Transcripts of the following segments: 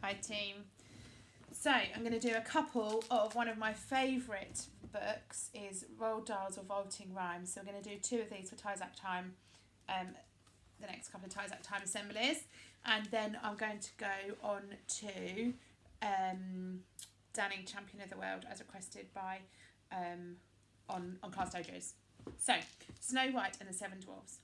Hi team. So I'm going to do a couple of one of my favourite books is Roald Dahl's Revolting Rhymes. So we're going to do two of these for Tyzack Time, the next couple of Tyzack Time assemblies, and then I'm going to go on to Danny, Champion of the World, as requested by on Class Dojos. So Snow White and the Seven Dwarfs.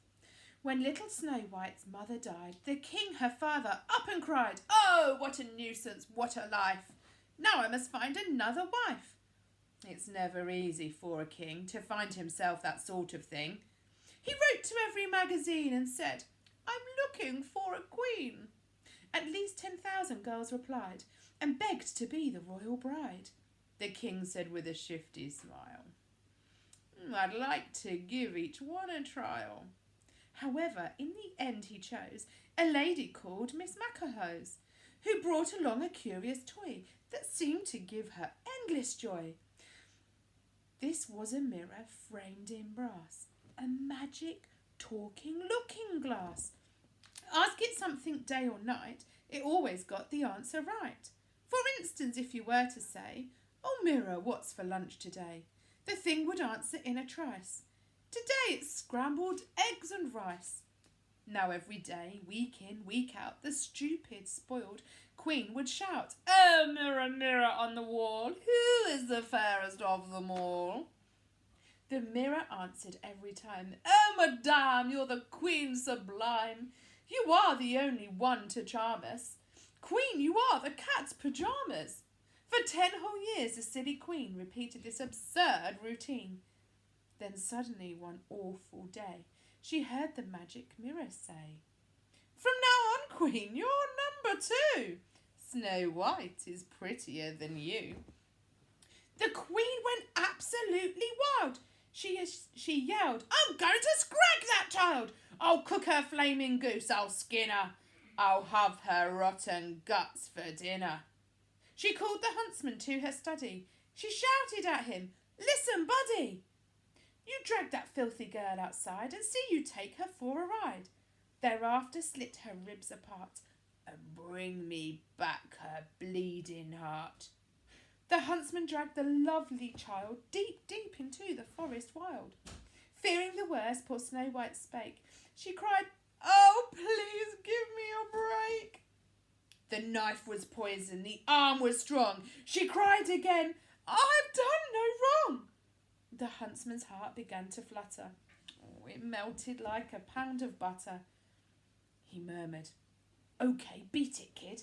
When little Snow White's mother died, the king, her father, up and cried, "Oh, what a nuisance, what a life! Now I must find another wife." It's never easy for a king to find himself that sort of thing. He wrote to every magazine and said, "I'm looking for a queen." At least 10,000 girls replied and begged to be the royal bride. The king said with a shifty smile, "I'd like to give each one a trial." However, in the end he chose a lady called Miss Macahose, who brought along a curious toy that seemed to give her endless joy. This was a mirror framed in brass, a magic talking looking glass. Ask it something day or night, it always got the answer right. For instance, if you were to say, "Oh mirror, what's for lunch today?" the thing would answer in a trice, "Today it's scrambled eggs and rice." Now every day, week in, week out, the stupid, spoiled queen would shout, "Oh, mirror, mirror on the wall, who is the fairest of them all?" The mirror answered every time, "Oh, madame, you're the queen sublime. You are the only one to charm us. Queen, you are the cat's pyjamas." For 10 whole years, the silly queen repeated this absurd routine. Then suddenly, one awful day, she heard the magic mirror say, "From now on, queen, you're number 2. Snow White is prettier than you." The queen went absolutely wild. She yelled, "I'm going to scrag that child! I'll cook her flaming goose, I'll skin her. I'll have her rotten guts for dinner." She called the huntsman to her study. She shouted at him, "Listen, buddy! You drag that filthy girl outside and see you take her for a ride. Thereafter slit her ribs apart and bring me back her bleeding heart." The huntsman dragged the lovely child deep, deep into the forest wild. Fearing the worst, poor Snow White spake. She cried, "Oh, please give me a break." The knife was poison, the arm was strong. She cried again, "I've done no wrong." The huntsman's heart began to flutter. Oh, it melted like a pound of butter. He murmured, "Okay, beat it, kid."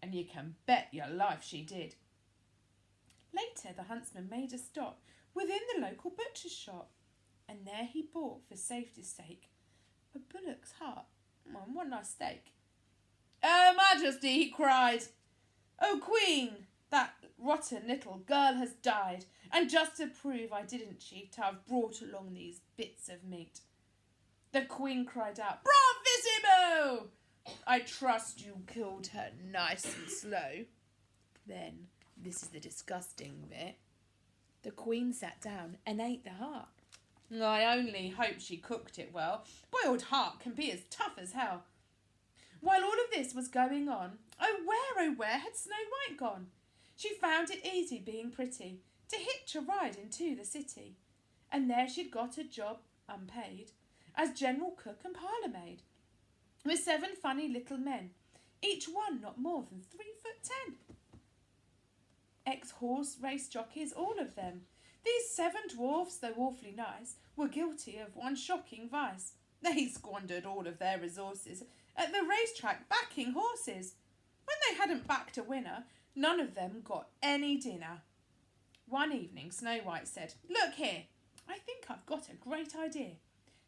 And you can bet your life she did. Later, the huntsman made a stop within the local butcher's shop, and there he bought, for safety's sake, a bullock's heart and one nice steak. "Oh, Majesty," he cried, "Oh, Queen, that rotten little girl has died, and just to prove I didn't cheat, I've brought along these bits of meat." The Queen cried out, "Bravissimo! I trust you killed her nice and slow." Then, this is the disgusting bit, the Queen sat down and ate the heart. I only hope she cooked it well. Boiled heart can be as tough as hell. While all of this was going on, oh where had Snow White gone? She found it easy, being pretty, to hitch a ride into the city. And there she'd got a job, unpaid, as general cook and parlour maid, with 7 funny little men, each one not more than 3'10". Ex-horse race jockeys, all of them. These 7 dwarfs, though awfully nice, were guilty of one shocking vice. They squandered all of their resources at the racetrack backing horses. When they hadn't backed a winner, none of them got any dinner. One evening, Snow White said, "Look here, I think I've got a great idea.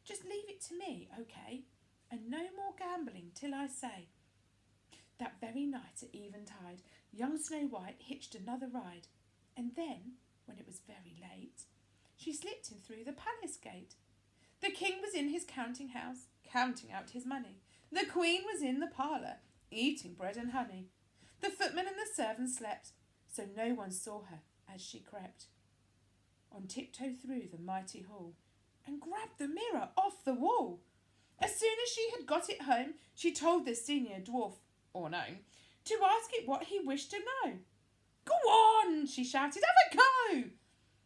Just leave it to me, okay? And no more gambling till I say." That very night at eventide, young Snow White hitched another ride, and then, when it was very late, she slipped in through the palace gate. The king was in his counting house, counting out his money. The queen was in the parlour, eating bread and honey. The footman and the servants slept, so no one saw her as she crept on tiptoe through the mighty hall and grabbed the mirror off the wall. As soon as she had got it home, she told the senior dwarf, or gnome, to ask it what he wished to know. Go on, she shouted, have a go.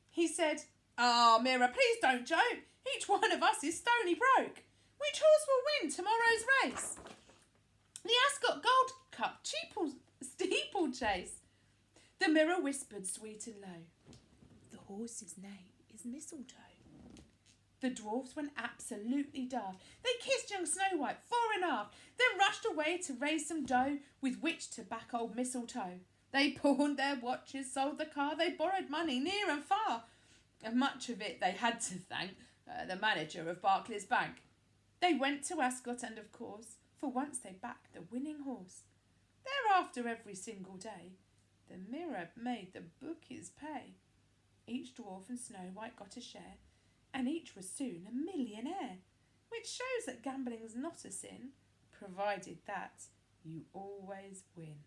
He said, Mirror, please don't joke. Each one of us is stony broke. Which horse will win tomorrow's race? The Ascot Gold Cup steeplechase. The mirror whispered sweet and low, the horse's name is Mistletoe. The dwarfs went absolutely daft. They kissed young Snow White fore and aft, then rushed away to raise some dough with which to back old Mistletoe. They pawned their watches, sold the car, they borrowed money near and far, and much of it they had to thank the manager of Barclays Bank. They went to Ascot and, of course, for once they backed the winning horse. Thereafter, every single day, the mirror made the bookies pay. Each dwarf and Snow White got a share, and each was soon a millionaire, which shows that gambling's not a sin, provided that you always win.